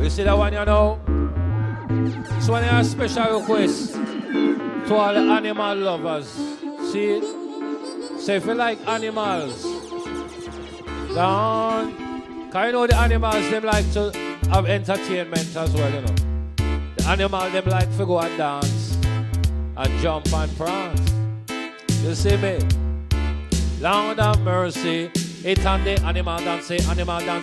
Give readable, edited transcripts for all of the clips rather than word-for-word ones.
You see that one, you know? This one is a special request to all the animal lovers. See it? So if you like animals, down. Cause you know the animals, them like to have entertainment as well, you know. The animal, them like to go and dance and jump and prance. You see me? Lord have mercy. It and the animal dance,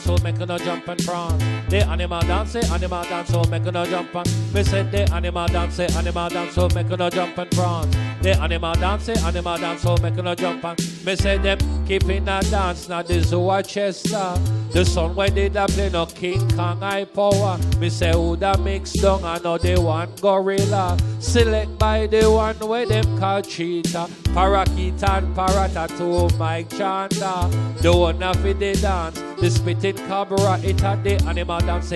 so make no jump and prance. The animal dance, so make no jump and. Me said the animal dance, so make no jump and prance. The animal dance, so make no jump and. Me said them keeping a dance, now the zoo a Chester. The sun when they da play no King Kong high power. Me say who da mix down, I know the one gorilla. Select by the one where them call cheetah. Parakeet and parrot to Mike Chanda. The one of the dance, the spitting cobra, it had the animal dance,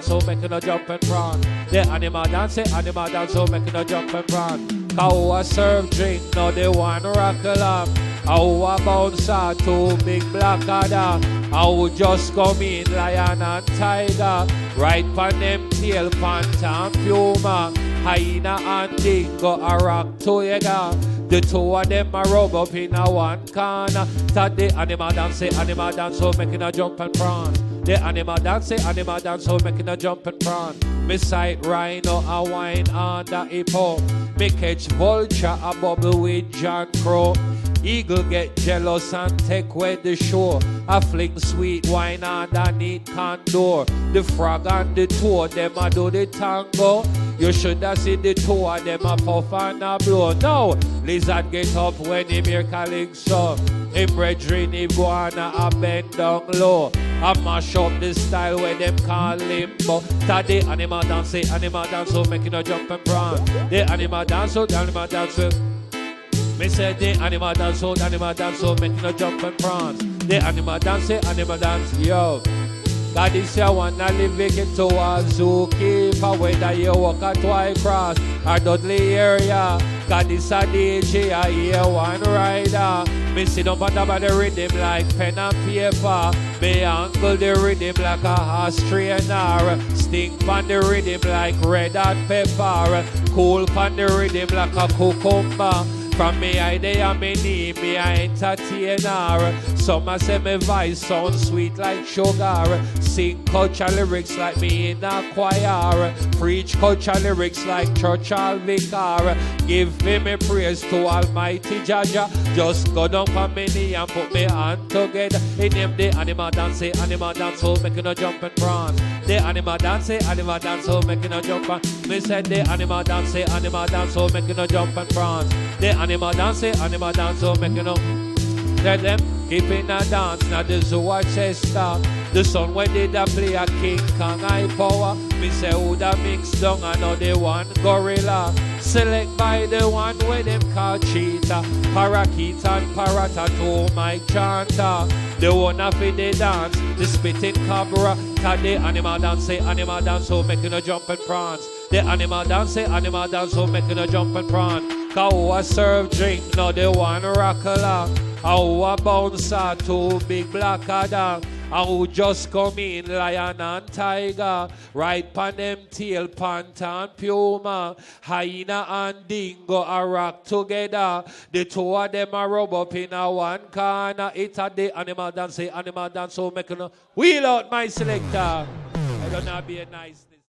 so making a jump and run. The animal dance, so making a jump and run. Cow a serve drink, now the one rockle up. How a bouncer, two big black adder. How just come in lion and tiger. Right pan them tail, panther and puma. Hyena and dingo a rock together. The two of them a rub up in a one corner. That the animal dance, so making a jump and prance. The animal dance, so making a jump and prance. Me sight rhino a wine under hippo. Me catch vulture a bubble with John Crow. Eagle get jealous and take away the show. I fling sweet wine underneath condor. The frog and the toad, them a do the tango. You should have seen the two of them a puff and a blow. Now, lizard get up when he hear calypso. Him brethren, he go on a bend down low. I mash up the style where them call limbo. That the animal dance, so making a jump and prance. The animal dance, so me say the animal dance, so making a jump and prance. The animal dance, yo. God is your one that live it to a zookeeper. Whether you walk a twice cross or Dudley area. God is a DJ, I hear one rider. Me sit up on top of the rhythm like pen and paper. Me angle the rhythm like a horse trainer. Stink on the rhythm like red hot pepper. Cool on the rhythm like a cucumber. From me eye they and me knee, me a entertainer. Some a say me voice sound sweet like sugar. Sing culture lyrics like me in a choir. Preach culture lyrics like church or vicar. Give me praise to Almighty Jaja. Just go down for me knee and put me hand together. In him the animal dance, so making a jump and prance. The animal dance, so making a jump and. Me said the animal dance, so making a jump and prance. The animal dance, so making up. Let them keeping a dance, now the zoo a Chester. The sun when they da play a King Kong high power. Me say who da mix down, I know the one gorilla. Select by the one where them call cheetah. Parakeet and parrot to Mike Chanta. The one of the dance, the spitting cobra. Cause the animal dance, so making a jump and prance. The animal dance, so making a jump and prance. Cow a serve drink, now the one rockler. How a bouncer, two big black adder. How just come in lion and tiger. Right pan them tail, panther and puma. Hyena and dingo a rock together. The two of them a rub up in a one corner. It a the animal dance, so making a wheel out my selector. I don't know be a nice